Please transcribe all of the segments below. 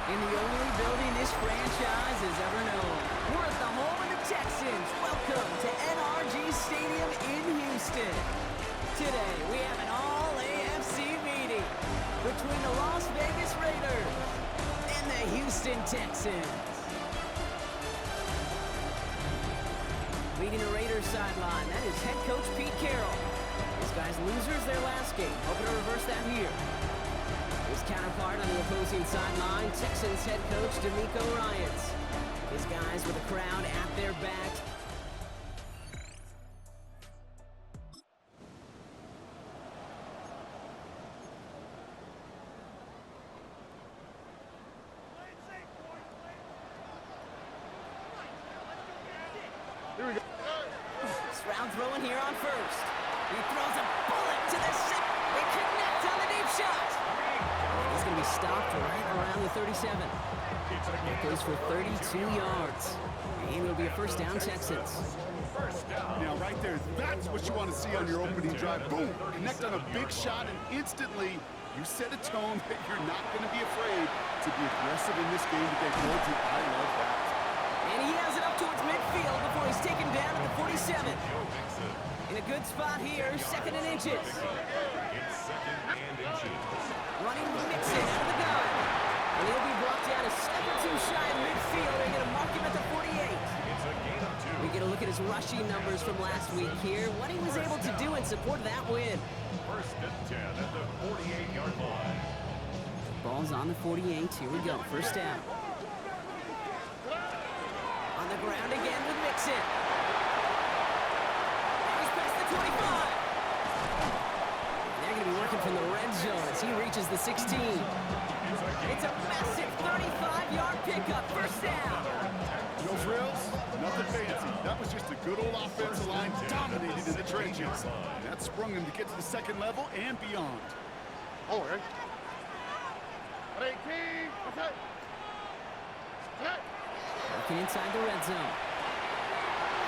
in the only building this franchise has ever known. We're at the home of the Texans. Welcome to NRG Stadium in Houston. Today, we have an all-AFC meeting between the Las Vegas Raiders and the Houston Texans. Leading the Raiders sideline, that is head coach Pete Carroll. These guys losers their last game, hoping to reverse that here. His counterpart on the opposing sideline, Texans head coach DeMeco Ryans. His guys with a crowd at their back. Here we go. Stroud throwing here on first. He throws a bullet to the set. They connect on the deep shot. He's going to be stopped right around the 37. That goes for 32 yards. And it'll be a first down, Texans. Now, right there, that's what you want to see on your opening drive. Boom! Connect on a big shot, and instantly you set a tone that you're not going to be afraid to be aggressive in this game to get goals. I love that. And he has it up towards midfield before he's taken down at the 47. In a good spot here, second and inches. Running Mixon out of the gun. And he'll be brought down a step or two shy of midfield. They're going to mark him at the 48. We get a look at his rushing numbers from last week here. What he was able to do in support of that win. First and 10 at the 48-yard line. Ball's on the 48. Here we go. First down. On the ground again with Mixon. Now he's past the 25. And they're going to be working from the red zone as he reaches the 16. It's a massive 35-yard pickup. First down. No frills, nothing fancy. That was just a good old offensive line dominated in the trenches. That sprung him to get to the second level and beyond. All right. Okay. Working inside the red zone.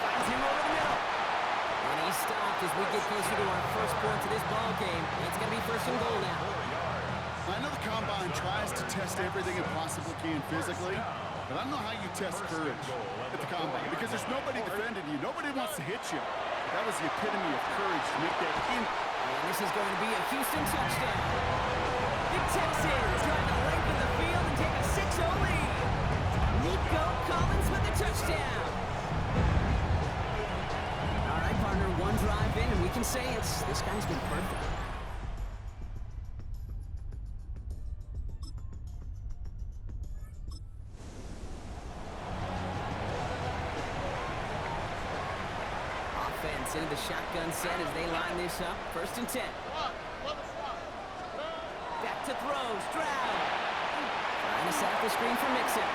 Finds him over the middle. And he's stopped as we get closer to our first point of this ball game. It's going to be first and goal now. I know the Combine tries to test everything it possibly can physically, but I don't know how you test courage at the Combine because there's nobody defending you. Nobody wants to hit you. But that was the epitome of courage to make that in. And this is going to be a Houston touchdown. The Texans trying to lengthen the field and take a 6-0 lead. Nico Collins with the touchdown. All right, partner, one drive in, and we can say this guy's been perfect. Offense into the shotgun set as they line this up. First and 10. Back to throw, Stroud. Trying to set up the screen for Mixon.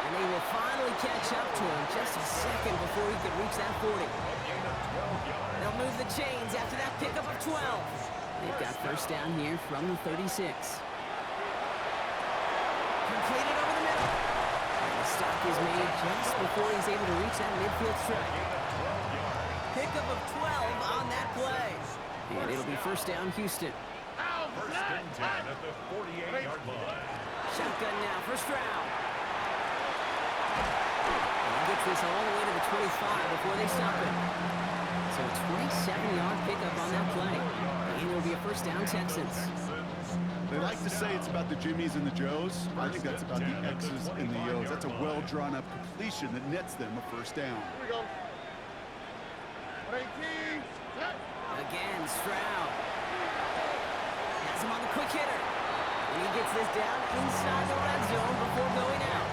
And they will finally catch up to him just a second before he could reach that 40. They'll move the chains after that pickup of 12. They've got first down here from the 36. Completed over the middle. And the stop is made just before he's able to reach that midfield strike. Pickup of 12 on that play. And it'll be first down, Houston. First and 10 at the 48-yard line. Shotgun now for Stroud. And he gets this all the way to the 25 before they stop him. So a 27-yard pickup on that play. And it'll be a first down, Texans. They like to say it's about the Jimmies and the Joes. I think that's about the X's and the O's. That's a well-drawn-up completion that nets them a first down. Here we go. Again, Stroud. Has him on the quick hitter. And he gets this down inside the red zone before going out.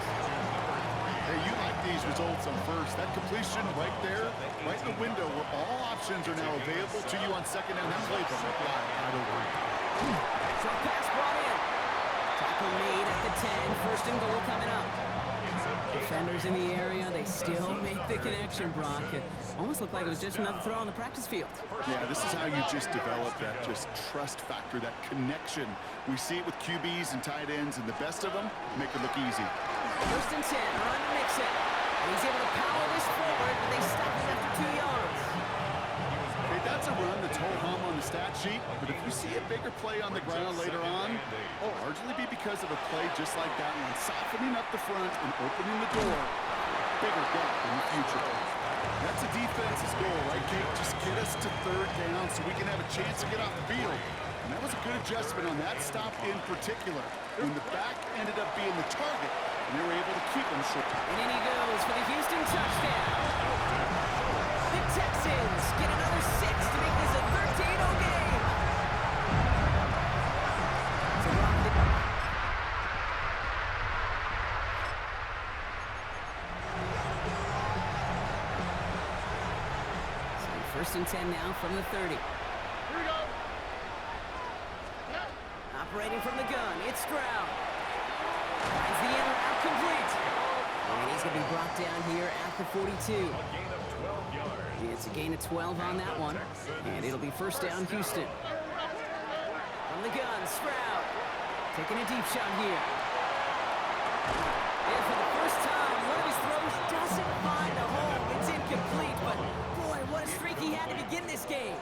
Hey, you like these results on first. That completion right there, right in the window where all options are now available to you on second down. That play from right over. Short pass brought in. Tackle made at the 10. First and goal coming up. Defenders in the area, they still make the connection, Brock. It almost looked like it was just another throw on the practice field. Yeah, this is how you just develop that just trust factor, that connection. We see it with QBs and tight ends, and the best of them make it look easy. First and 10, run to Mixon. And he's able to power this forward, but they stop it after 2 yards. Hey, that's That's a run that's ho-hum on the stat sheet, but if you see a bigger play on the ground later on, it'll largely be because of a play just like that one, softening up the front and opening the door. Bigger gap in the future. That's a defense's goal, right, Kate? Just get us to third down so we can have a chance to get off the field. And that was a good adjustment on that stop in particular, when the back ended up being the target, and they were able to keep him short. And in he goes for the Houston touchdown. The Texans get another 6 to make this a 13-0 game. So first and 10 now from the 30. Here we go. Operating from the gun, it's Stroud. Finds the end route complete. And he's going to be brought down here at the 42. A gain of 12 yards. It's a gain of 12 on that one. And it'll be first down, Houston. From the gun, Stroud. Taking a deep shot here. And for the first time, one of his throws doesn't find a hole. It's incomplete, but boy, what a streak he had to begin this game.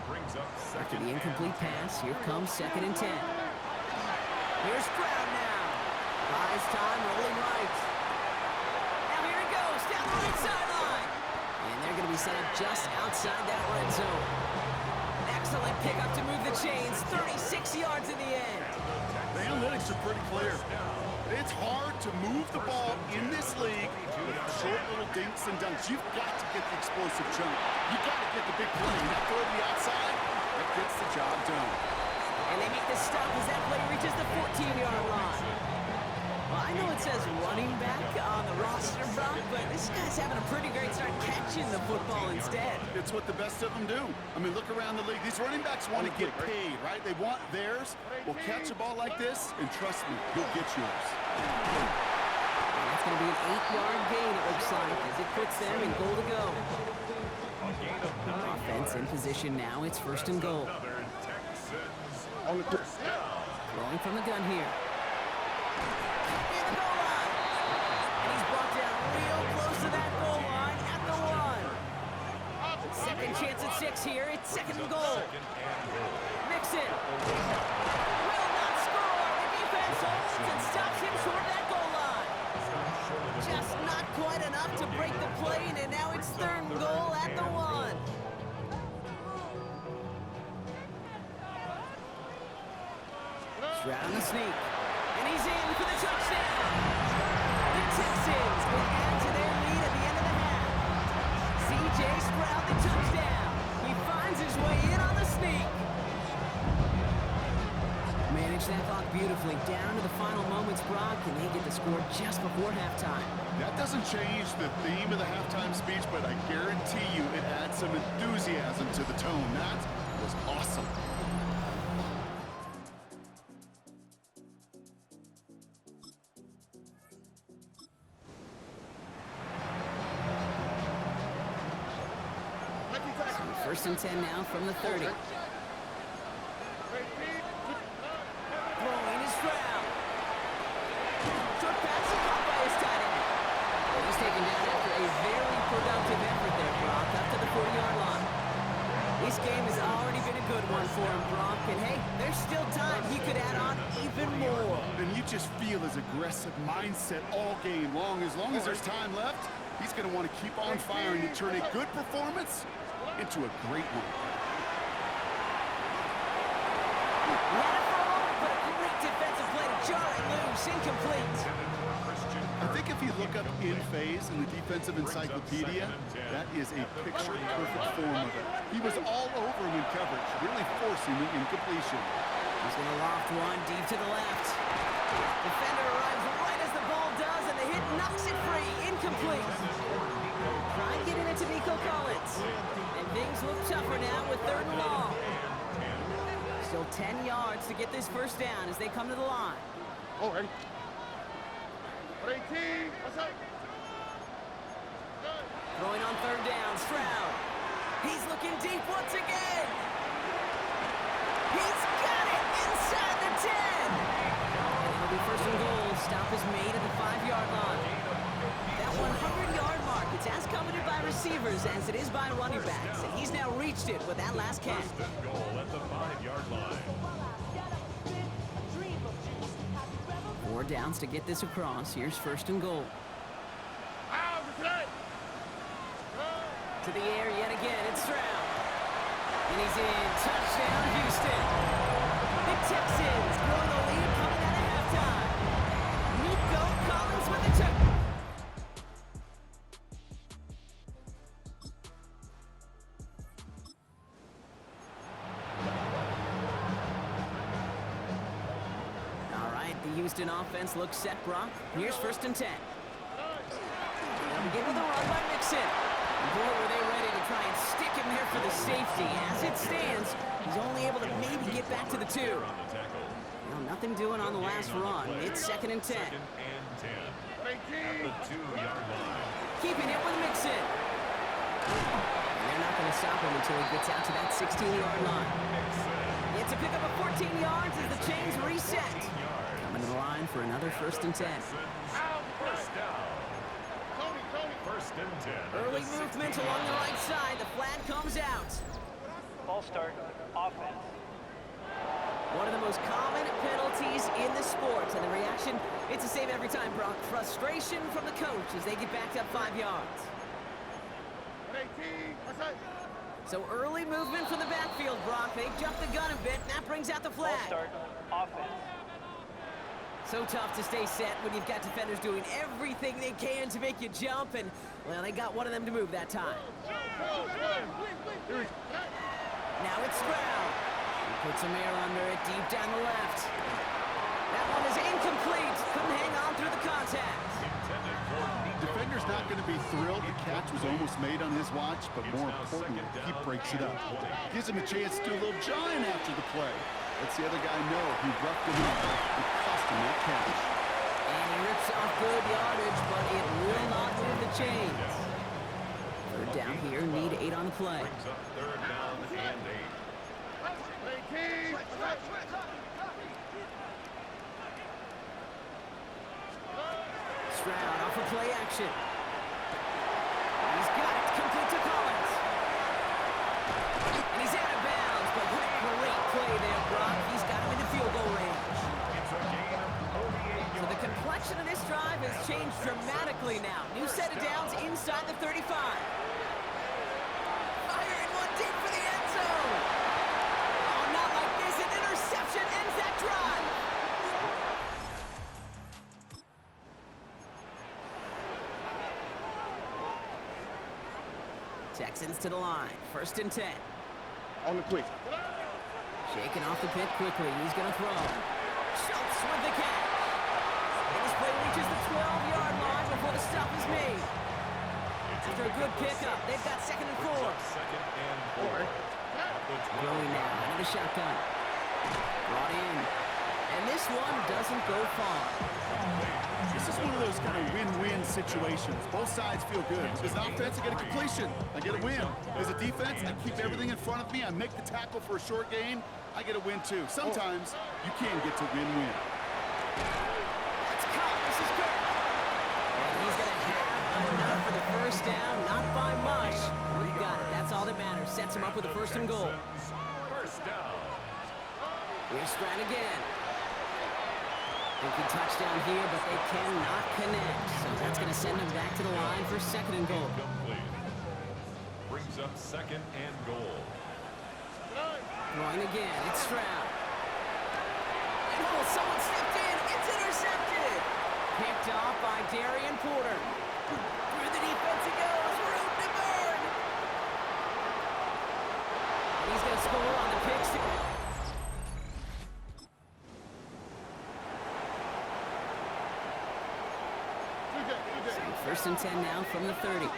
Brings up After second the incomplete and pass, here comes 2nd and 10. Here's Stroud now. Buys time, rolling right. Now here he goes, down the right sideline. And they're going to be set up just outside that red zone. Excellent pickup to move the chains, 36 yards in the end. The analytics are pretty clear. It's hard to move the ball in this league with short little dinks and dunks. You've got to get the explosive jump. You've got to get the big play. That throw to the outside, that gets the job done. And they make the stop as that play reaches the 14-yard line. Well, I know it says running back on the roster, Brock, but this guy's having a pretty great start catching the football instead. It's what the best of them do. I mean, look around the league. These running backs want to get paid, right? They want theirs. Well, catch a ball like this, and trust me, you'll get yours. And that's going to be an 8-yard gain, it looks like, as it puts them in goal to go. a gain of 9 Offense in yards. position now. It's first and goal. Another Texans. First down. Throwing from the gun here. Near the goal line. And he's brought down real close to that goal line at the 1. Second chance at 6 here. It's second and goal. Second and goal. Mixon. Will not score. The defense holds and stops him short of that goal line. Just not quite enough to break the play, and now it's third and goal at the 1. Stroud on the sneak. And he's in for the touchdown. The Texans will add to their lead at the end of the half. C.J. Stroud, the touchdown. He finds his way in on the sneak. Manage that clock beautifully. Down to the final moments, Brock, and they get the score just before halftime. That doesn't change the theme of the halftime speech, but I guarantee you it adds some enthusiasm to the tone. That was awesome. First and 10 now from the 30. Throwing is Stroud. Short pass caught by his tight end. And he's taken down after a very productive effort there, Brock, up to the 40-yard line. This game has already been a good one for him, Brock. And hey, there's still time he could add on even more. And you just feel his aggressive mindset all game long. As long as there's time left, he's going to want to keep on firing to turn a good performance into a great one. Let it roll, but a great defensive play to jar it loose, incomplete. I think if you look up in phase in the defensive encyclopedia, that is a picture-perfect form of it. He was all over him in coverage, really forcing the incompletion. He's going to loft one deep to the left. Defender arrives right as the ball does, and the hit knocks it free, incomplete. Trying to get it into Nico Collins. And things look tougher now with third and long. Still 10 yards to get this first down as they come to the line. Oh, ready. 18. What's up? Throwing on third down, Stroud. He's looking deep once again. He's got it inside the 10. And it'll be first and goal. Stop is made at the 5-yard line. That 100-yard mark, it's as coveted by receivers, receivers as it is by running backs, and he's now reached it with that last catch. First and goal at the 5-yard line. 4 downs to get this across. Here's first and goal. To the air yet again, it's Stroud. And he's in. Touchdown, Houston. The Texans grow the lead coming out of halftime. Nico Collins with the touchdown. All right, the Houston offense looks set, Brock. Here's first and 10. They'll begin with a run by Mixon. Boy, were they ready to try and stick him there for the safety. As it stands, he's only able to maybe get back to the 2. Well, nothing doing on the last run. It's second and 10. Second and 10. At the 2-yard line. Keeping it with Mixon. And they're not going to stop him until he gets out to that 16-yard line. It's a pickup of 14 yards as the chains reset. Coming to the line for another first and 10. First down. First and 10. Early movement along the right side. The flag comes out. Ball start, offense. One of the most common penalties in the sport. And the reaction, it's the same every time, Brock. Frustration from the coach as they get backed up 5 yards. So early movement from the backfield, Brock. They jumped the gun a bit, and that brings out the Ball flag. start, offense. So tough to stay set when you've got defenders doing everything they can to make you jump, and, well, they got one of them to move that time. Now it's Stroud. He puts some air under it deep down the left. That one is incomplete. Couldn't hang on through the contact. Defender's not going to be thrilled the catch was almost made on his watch, but more importantly, he breaks it up. Gives him a chance to do a little giant after the play. Lets the other guy know he roughed him up and cost him that catch. And he rips off good yardage, but it will not move the chains. Third down here, need 8 on the play. Brings up third down and 8. Stroud off of play action. He's got it, complete to Collins. And he's out of bounds, but what a great play there, Brock. He's got him in the field goal range. It's a gain of 48 So the complexion of this drive has changed dramatically now. New set of downs inside the 35. Firing one deep for the end zone. Oh, not like this. An interception ends that drive. Texans to the line. First and 10. On the quick. Shaking off the pit quickly. He's going to throw. Schultz with the catch. And this play reaches the 12-yard line before the stop is made. After a good pickup, they've got second and 4. Second and 4. Throwing now. Another shotgun. Brought in. And this one doesn't go far. This is one of those kind of win-win situations. Both sides feel good. As an offense, I get a completion. I get a win. As a defense, I keep everything in front of me. I make the tackle for a short gain. I get a win, too. Sometimes you can get to win-win. Let's cut. This is good. And he's going to have enough for the first down. Not by much. We got it. That's all that matters. Sets him up with a first and goal. First down. Here's Stroud again. Thinking touchdown here, but they cannot connect. So that's going to send them back to the line for second and goal. Complete. Brings up second and goal. Throwing again. It's Stroud. And oh, someone stepped in. It's intercepted. Picked off by Darian Porter. Through the defense he goes. Room to burn. And he's going to score on the pick six. First and 10 now from the 30.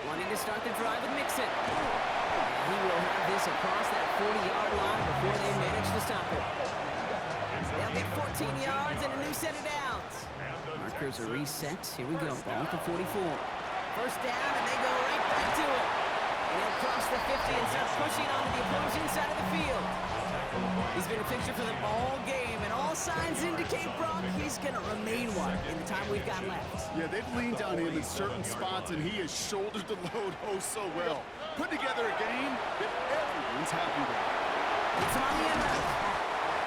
Wanting to start the drive with Mixon. He will have this across that 40-yard line before they manage to stop it. They'll get 14 yards and a new set of downs. Markers are reset. Here we go. Ball at the 44. First down, and they go right back to it. And he'll cross the 50 and start pushing onto the opposing side of the field. He's been a fixture for them all game, and all signs indicate, Brock, he's going to remain one in the time we've got left. Yeah, they've leaned on him in certain spots, and he has shouldered the load oh so well. Put together a game that everyone's happy with. It's on the end route.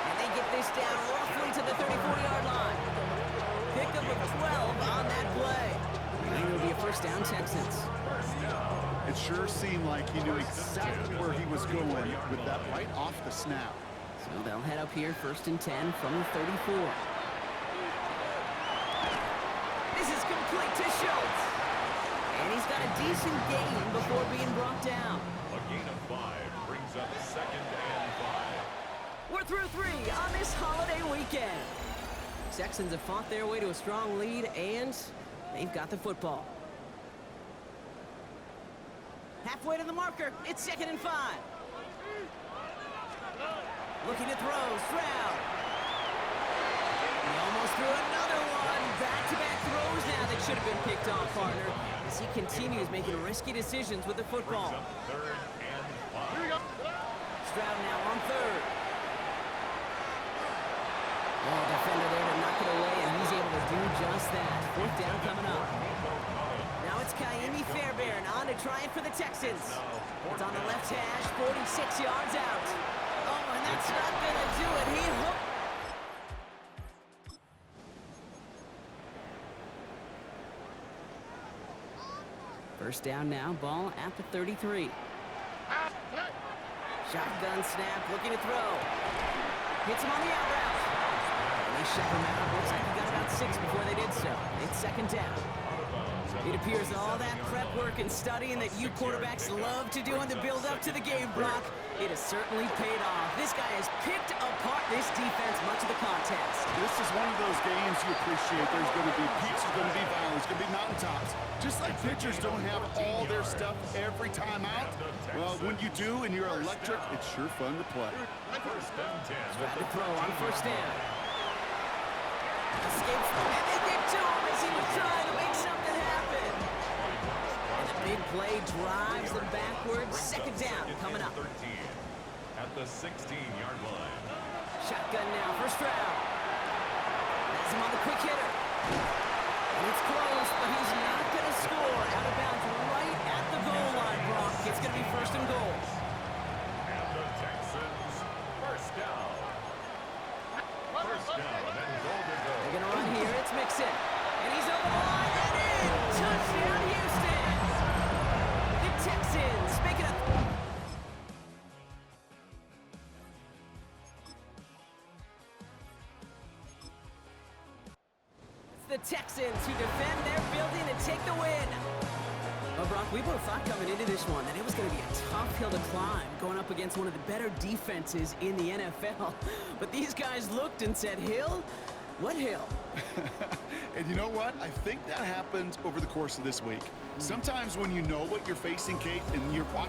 And they get this down roughly to the 34-yard line. Pickup of 12 on that play. And it'll be a first down, Texans. It sure seemed like he knew exactly where he was going with that right off the snap. So they'll head up here, 1st and 10 from the 34. This is complete to Schultz. And he's got a decent gain before being brought down. A gain of 5 brings up 2nd and 5. We're through 3 on this holiday weekend. Texans have fought their way to a strong lead, and they've got the football. Halfway to the marker. It's 2nd and 5. Looking to throw. Stroud. He almost threw another one. Back-to-back throws now that should have been picked off, partner, as he continues making risky decisions with the football. 3rd and 5. Stroud now on 3rd. Oh, defender there to knock it away, and he's able to do just that. 4th down coming up. Now it's Kaimi Fairbairn on to try it for the Texans. It's on the left hash, 46 yards out. Oh, and that's not going to do it. He hooked. First down now, ball at the 33. Shotgun snap, looking to throw. Hits him on the out route. And they shut him out. Looks like he got about 6 before they did so. It's 2nd down. It appears all that prep work and studying that you quarterbacks love to do in the build-up to the game, Brock, it has certainly paid off. This guy has picked apart this defense much of the contest. This is one of those games you appreciate. There's going to be peaks, there's going to be valleys, there's going to be mountaintops. Just like pitchers don't have all their stuff every time out, well, when you do and you're electric, it's sure fun to play. 1st and 10. Tried to throw on 1st down. Escapes, and they get to him as he was trying to make something happen. And the big play drives them backwards. 2nd down coming up. 13 at the 16-yard line. Shotgun now for Stroud. Has him on the quick hitter. And it's close, but he's not going to score. Out of bounds right at the goal line, Brock. It's going to be 1st and goal. And the Texans, 1st down. 1st down and goal to go. They're going to run here. It's Mixon. And he's over the line and in. Touchdown, Houston. The Texans make it up. The Texans who defend their building and take the win. Well, Brock, we both thought coming into this one that it was going to be a tough hill to climb going up against one of the better defenses in the NFL. But these guys looked and said, Hill? What hill? And you know what? I think that happened over the course of this week. Sometimes when you know what you're facing, Kate, and you're watching